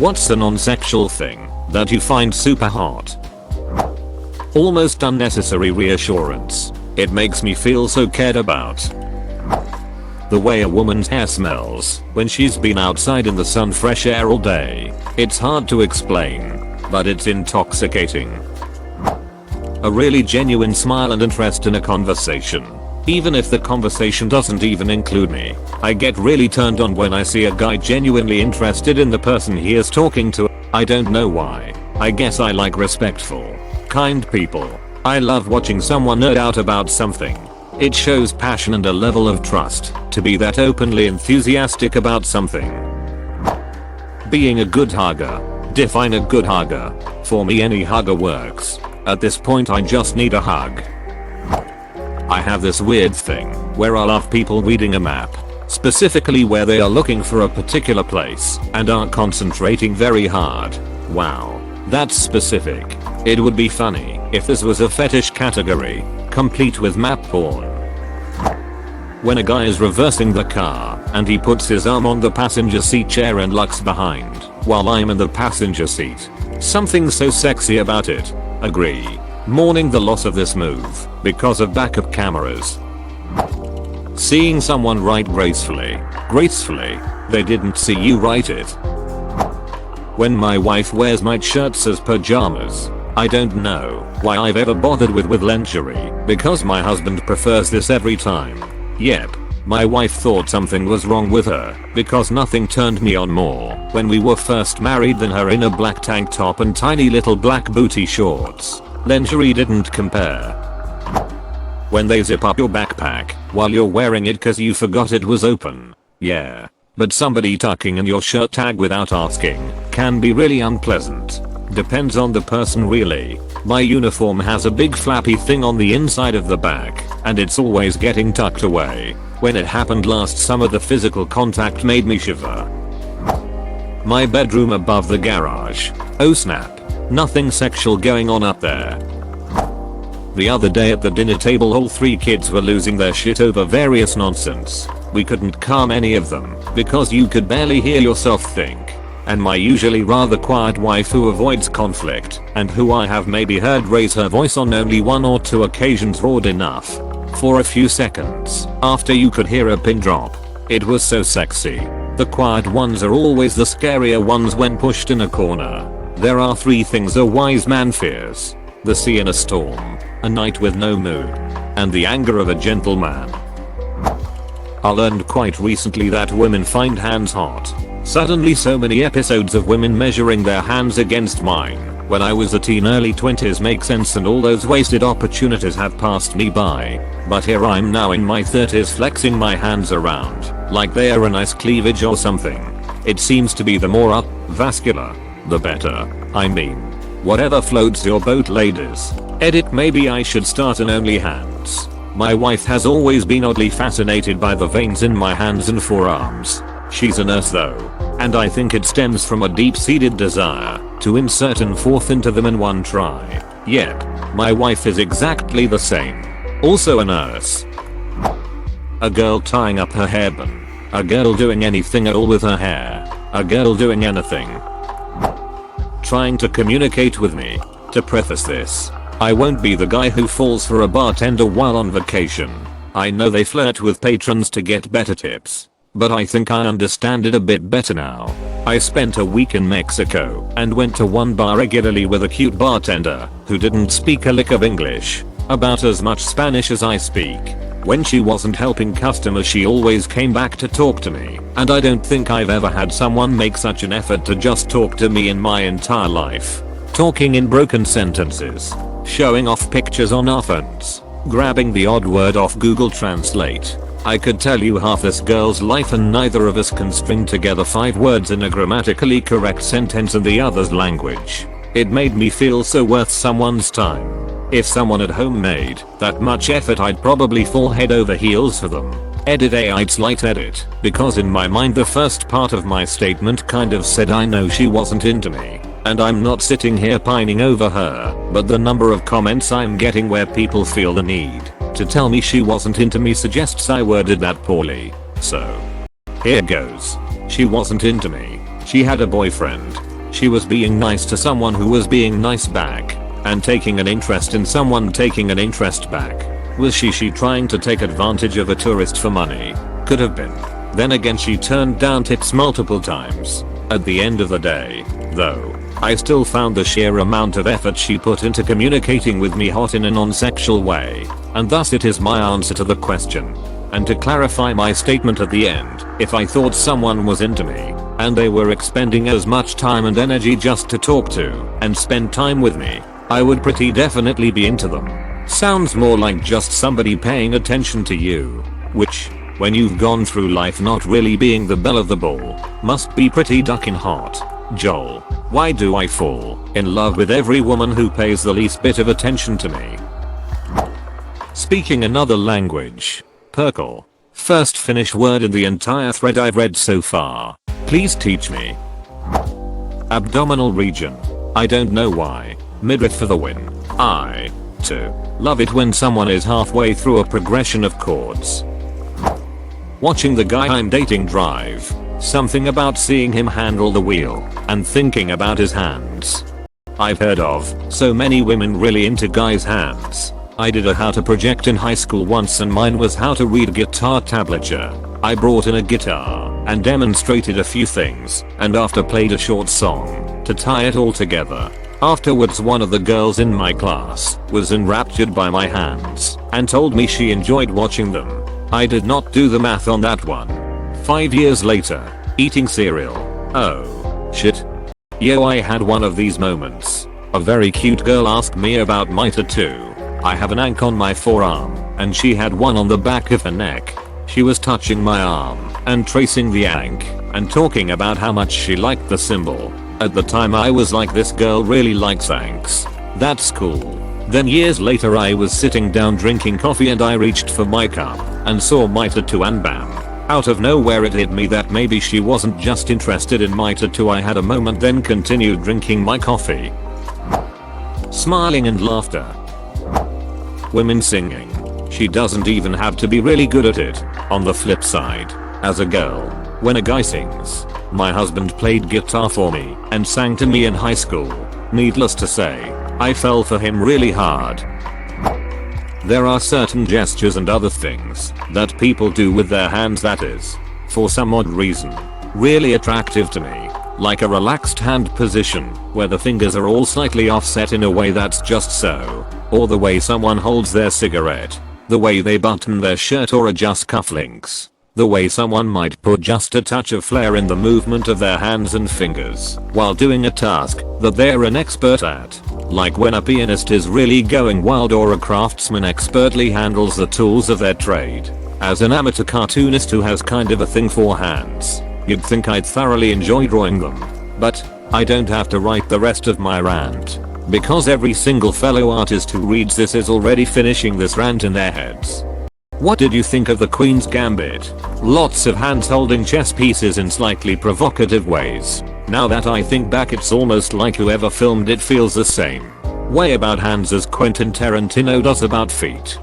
What's a non-sexual thing that you find super hot? Almost unnecessary reassurance. It makes me feel so cared about. The way a woman's hair smells when she's been outside in the sun, fresh air all day. It's hard to explain, but it's intoxicating. A really genuine smile and interest in a conversation. Even if the conversation doesn't even include me, I get really turned on when I see a guy genuinely interested in the person he is talking to. I don't know why. I guess I like respectful, kind people. I love watching someone nerd out about something. It shows passion and a level of trust to be that openly enthusiastic about something. Being a good hugger. Define a good hugger. For me, any hugger works. At this point, I just need a hug. I have this weird thing where I love people reading a map, specifically where they are looking for a particular place and aren't concentrating very hard. Wow, that's specific. It would be funny if this was a fetish category, complete with map porn. When a guy is reversing the car and he puts his arm on the passenger seat chair and looks behind while I'm in the passenger seat. Something so sexy about it. Agree. Mourning the loss of this move because of backup cameras. Seeing someone write gracefully, they didn't see you write it. When my wife wears my shirts as pajamas. I don't know why I've ever bothered with lingerie, because my husband prefers this every time. Yep, my wife thought something was wrong with her because nothing turned me on more when we were first married than her in a black tank top and tiny little black booty shorts. Lingerie didn't compare. When they zip up your backpack while you're wearing it cause you forgot it was open. Yeah. But somebody tucking in your shirt tag without asking can be really unpleasant. Depends on the person really. My uniform has a big flappy thing on the inside of the back and it's always getting tucked away. When it happened last summer, the physical contact made me shiver. My bedroom above the garage. Oh snap. Nothing sexual going on up there. The other day at the dinner table, all 3 kids were losing their shit over various nonsense. We couldn't calm any of them because you could barely hear yourself think. And my usually rather quiet wife, who avoids conflict and who I have maybe heard raise her voice on only 1 or 2 occasions, roared enough for a few seconds after you could hear a pin drop. It was so sexy. The quiet ones are always the scarier ones when pushed in a corner. There are 3 things a wise man fears: the sea in a storm, a night with no moon, and the anger of a gentleman. I learned quite recently that women find hands hot. Suddenly so many episodes of women measuring their hands against mine when I was a teen, early 20s make sense, and all those wasted opportunities have passed me by. But here I'm now in my 30s flexing my hands around like they are a nice cleavage or something. It seems to be the more vascular, the better. I mean, whatever floats your boat, ladies. Edit, maybe I should start an OnlyHands. My wife has always been oddly fascinated by the veins in my hands and forearms. She's a nurse though, and I think it stems from a deep-seated desire to insert and forth into them in one try. Yep, my wife is exactly the same. Also a nurse. A girl tying up her hairband. A girl doing anything at all with her hair. A girl doing anything. Trying to communicate with me. To preface this, I won't be the guy who falls for a bartender while on vacation. I know they flirt with patrons to get better tips, but I think I understand it a bit better now. I spent a week in Mexico and went to one bar regularly with a cute bartender who didn't speak a lick of English, about as much Spanish as I speak. When she wasn't helping customers, she always came back to talk to me, and I don't think I've ever had someone make such an effort to just talk to me in my entire life. Talking in broken sentences, showing off pictures on our phones, grabbing the odd word off Google Translate. I could tell you half this girl's life and neither of us can string together 5 words in a grammatically correct sentence in the other's language. It made me feel so worth someone's time. If someone at home made that much effort, I'd probably fall head over heels for them. Edit AI slight edit, because in my mind the first part of my statement kind of said I know she wasn't into me. And I'm not sitting here pining over her, but the number of comments I'm getting where people feel the need to tell me she wasn't into me suggests I worded that poorly. So, here goes. She wasn't into me. She had a boyfriend. She was being nice to someone who was being nice back. And taking an interest in someone taking an interest back. Was she trying to take advantage of a tourist for money? Could have been. Then again, she turned down tips multiple times. At the end of the day, though, I still found the sheer amount of effort she put into communicating with me hot in a non-sexual way, and thus it is my answer to the question. And to clarify my statement at the end, if I thought someone was into me, and they were expending as much time and energy just to talk to and spend time with me, I would pretty definitely be into them. Sounds more like just somebody paying attention to you, which, when you've gone through life not really being the belle of the ball, must be pretty ducking hot. Joel, why do I fall in love with every woman who pays the least bit of attention to me? Speaking another language. Perkle. First Finnish word in the entire thread I've read so far. Please teach me. Abdominal region. I don't know why. Midriff for the win. I, too, love it when someone is halfway through a progression of chords. Watching the guy I'm dating drive. Something about seeing him handle the wheel and thinking about his hands. I've heard of so many women really into guys' hands. I did a how to project in high school once and mine was how to read guitar tablature. I brought in a guitar and demonstrated a few things and after played a short song to tie it all together. Afterwards one of the girls in my class was enraptured by my hands and told me she enjoyed watching them. I did not do the math on that one. 5 years later, eating cereal. Oh, shit. Yo, I had one of these moments. A very cute girl asked me about my tattoo. I have an ankh on my forearm, and she had one on the back of her neck. She was touching my arm and tracing the ankh and talking about how much she liked the symbol. At the time I was like, this girl really likes ankhs. That's cool. Then years later I was sitting down drinking coffee and I reached for my cup and saw my tattoo and bam. Out of nowhere it hit me that maybe she wasn't just interested in my tattoo. I had a moment, then continued drinking my coffee. Smiling and laughter. Women singing. She doesn't even have to be really good at it. On the flip side, as a girl, when a guy sings, my husband played guitar for me and sang to me in high school. Needless to say, I fell for him really hard. There are certain gestures and other things that people do with their hands that is, for some odd reason, really attractive to me. Like a relaxed hand position where the fingers are all slightly offset in a way that's just so. Or the way someone holds their cigarette. The way they button their shirt or adjust cufflinks. The way someone might put just a touch of flair in the movement of their hands and fingers while doing a task that they're an expert at. Like when a pianist is really going wild or a craftsman expertly handles the tools of their trade. As an amateur cartoonist who has kind of a thing for hands, you'd think I'd thoroughly enjoy drawing them. But I don't have to write the rest of my rant, because every single fellow artist who reads this is already finishing this rant in their heads. What did you think of the Queen's Gambit? Lots of hands holding chess pieces in slightly provocative ways. Now that I think back, it's almost like whoever filmed it feels the same way about hands as Quentin Tarantino does about feet.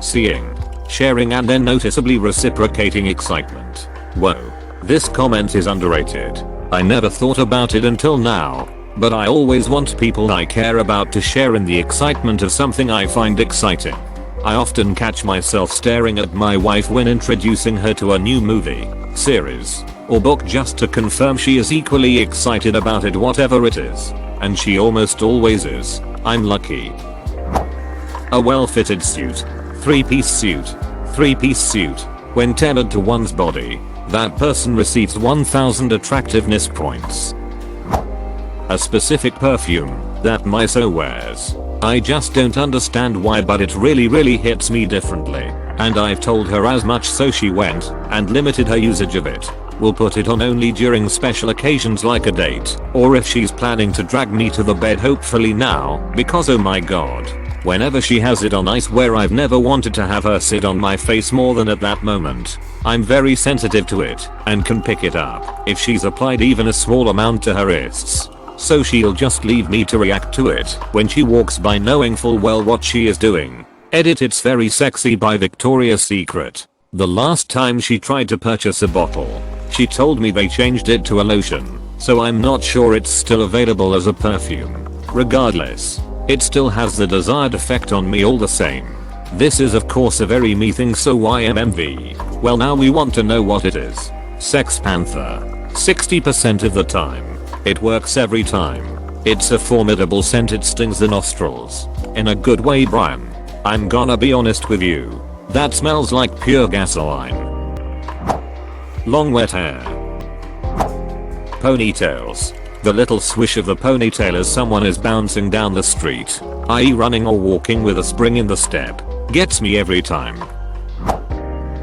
Seeing, sharing and then noticeably reciprocating excitement. Whoa, this comment is underrated. I never thought about it until now, but I always want people I care about to share in the excitement of something I find exciting. I often catch myself staring at my wife when introducing her to a new movie, series, or book just to confirm she is equally excited about it, whatever it is. And she almost always is. I'm lucky. A well-fitted suit. Three-piece suit. Three-piece suit. When tailored to one's body, that person receives 1000 attractiveness points. A specific perfume that Miso wears. I just don't understand why, but it really hits me differently. And I've told her as much, so she went and limited her usage of it. Will put it on only during special occasions like a date, or if she's planning to drag me to the bed, hopefully now, because oh my god. Whenever she has it on, I swear I've never wanted to have her sit on my face more than at that moment. I'm very sensitive to it and can pick it up if she's applied even a small amount to her wrists. So she'll just leave me to react to it when she walks by, knowing full well what she is doing. Edit It's Very Sexy by Victoria's Secret. The last time she tried to purchase a bottle, she told me they changed it to a lotion, so I'm not sure it's still available as a perfume. Regardless, it still has the desired effect on me all the same. This is of course a very me thing, so YMMV. Well, now we want to know what it is. Sex Panther. 60% of the time. It works every time. It's a formidable scent, it stings the nostrils. In a good way, Brian. I'm gonna be honest with you. That smells like pure gasoline. Long wet hair. Ponytails. The little swish of the ponytail as someone is bouncing down the street, i.e. running or walking with a spring in the step, gets me every time.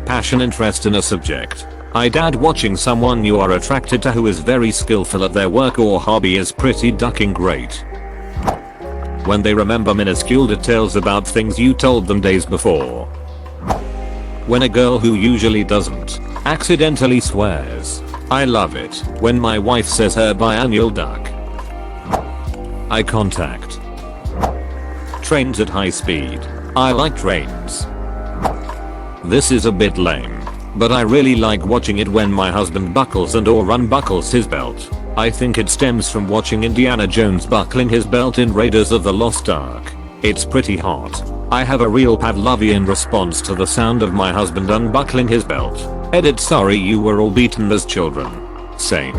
Passion, interest in a subject. Dad, watching someone you are attracted to who is very skillful at their work or hobby is pretty ducking great. When they remember minuscule details about things you told them days before. When a girl who usually doesn't accidentally swears. I love it when my wife says her biannual duck. Eye contact. Trains at high speed. I like trains. This is a bit lame, but I really like watching it when my husband buckles and or unbuckles his belt. I think it stems from watching Indiana Jones buckling his belt in Raiders of the Lost Ark. It's pretty hot. I have a real Pavlovian response to the sound of my husband unbuckling his belt. Edit, sorry you were all beaten as children. Same.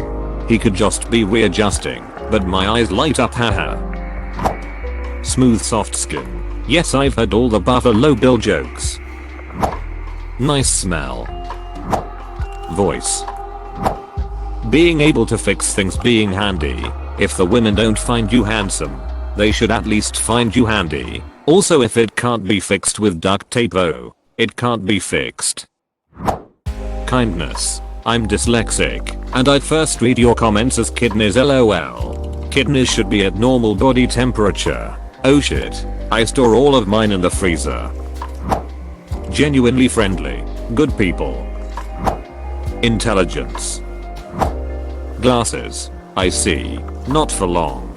He could just be readjusting, but my eyes light up, haha. Smooth soft skin. Yes, I've heard all the Buffalo Bill jokes. Nice smell. Voice. Being able to fix things, being handy. If the women don't find you handsome, they should at least find you handy. Also, if it can't be fixed with duct tape, oh, it can't be fixed. Kindness. I'm dyslexic, and I'd first read your comments as kidneys, lol. Kidneys should be at normal body temperature. Oh shit. I store all of mine in the freezer. Genuinely friendly. Good people. Intelligence. Glasses. I see. Not for long.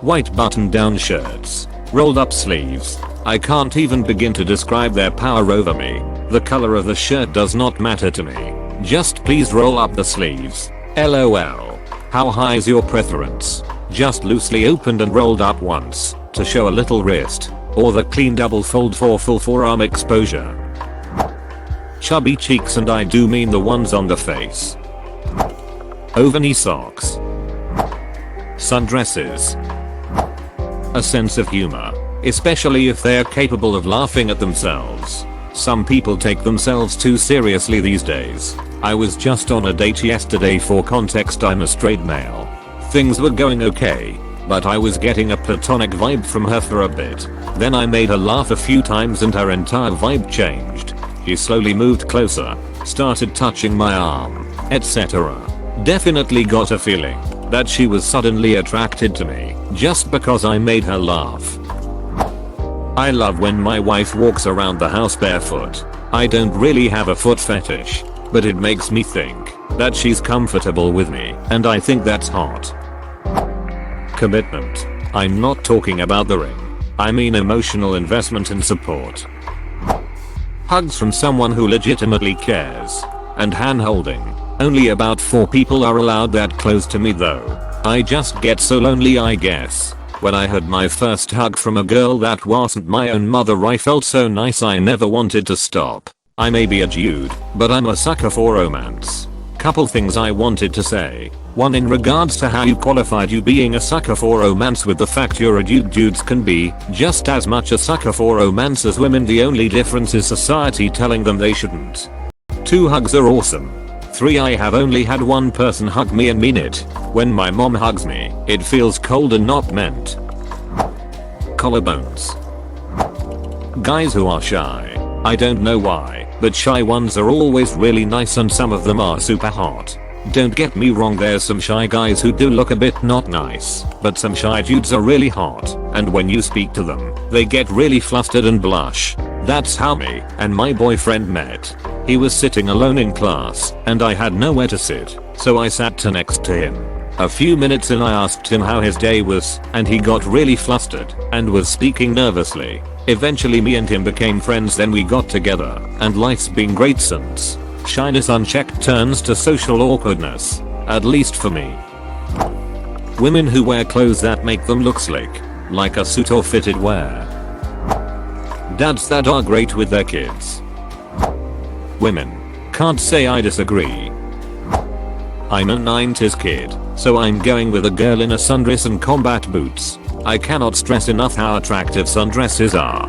White button-down shirts. Rolled up sleeves. I can't even begin to describe their power over me. The color of the shirt does not matter to me. Just please roll up the sleeves. LOL. How high is your preference? Just loosely opened and rolled up once, to show a little wrist, or the clean double fold for full forearm exposure. Chubby cheeks, and I do mean the ones on the face. Overknee socks. Sundresses. A sense of humor, especially if they're capable of laughing at themselves. Some people take themselves too seriously these days. I was just on a date yesterday. For context, I'm a straight male. Things were going okay, but I was getting a platonic vibe from her for a bit. Then I made her laugh a few times and her entire vibe changed. She slowly moved closer, started touching my arm, etc. Definitely got a feeling that she was suddenly attracted to me just because I made her laugh. I love when my wife walks around the house barefoot. I don't really have a foot fetish, but it makes me think that she's comfortable with me, and I think that's hot. Commitment. I'm not talking about the ring. I mean emotional investment and support. Hugs from someone who legitimately cares. And hand-holding. Only about 4 people are allowed that close to me though. I just get so lonely, I guess. When I had my first hug from a girl that wasn't my own mother, I felt so nice I never wanted to stop. I may be a dude, but I'm a sucker for romance. Couple things I wanted to say. One, in regards to how you qualified you being a sucker for romance with the fact you're a dude. Dudes can be just as much a sucker for romance as women. The only difference is society telling them they shouldn't. 2, hugs are awesome. 3, I have only had one person hug me and mean it. When my mom hugs me, it feels cold and not meant. Collarbones. Guys who are shy. I don't know why, but shy ones are always really nice and some of them are super hot. Don't get me wrong, there's some shy guys who do look a bit not nice, but some shy dudes are really hot, and when you speak to them, they get really flustered and blush. That's how me and my boyfriend met. He was sitting alone in class, and I had nowhere to sit, so I sat next to him. A few minutes in, I asked him how his day was, and he got really flustered and was speaking nervously. Eventually me and him became friends, then we got together, and life's been great since. Shyness unchecked turns to social awkwardness. At least for me. Women who wear clothes that make them look slick, like a suit or fitted wear. Dads that are great with their kids. Women. Can't say I disagree. I'm a 90s kid, so I'm going with a girl in a sundress and combat boots. I cannot stress enough how attractive sundresses are.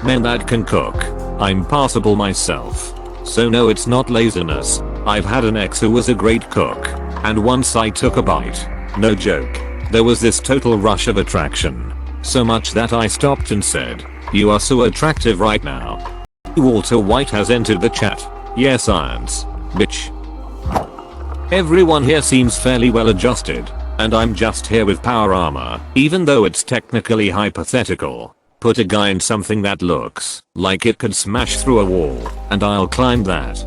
Men that can cook. I'm passable myself. So no, it's not laziness. I've had an ex who was a great cook, and once I took a bite, no joke, there was this total rush of attraction. So much that I stopped and said, "You are so attractive right now." Walter White has entered the chat. Yes, science. Bitch. Everyone here seems fairly well adjusted, and I'm just here with power armor, even though it's technically hypothetical. Put a guy in something that looks like it could smash through a wall, and I'll climb that.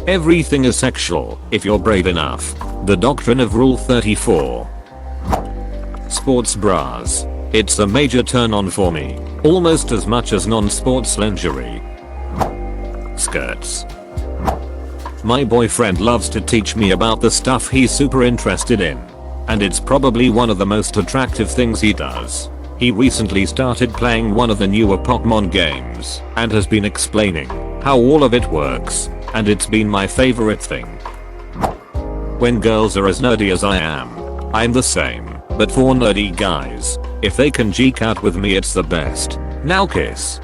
Everything is sexual if you're brave enough. The doctrine of Rule 34. Sports bras. It's a major turn on for me, almost as much as non-sports lingerie. Skirts. My boyfriend loves to teach me about the stuff he's super interested in, and it's probably one of the most attractive things he does. He recently started playing one of the newer Pokemon games and has been explaining how all of it works, and it's been my favorite thing. When girls are as nerdy as I am, I'm the same, but for nerdy guys, if they can geek out with me, it's the best. Now kiss.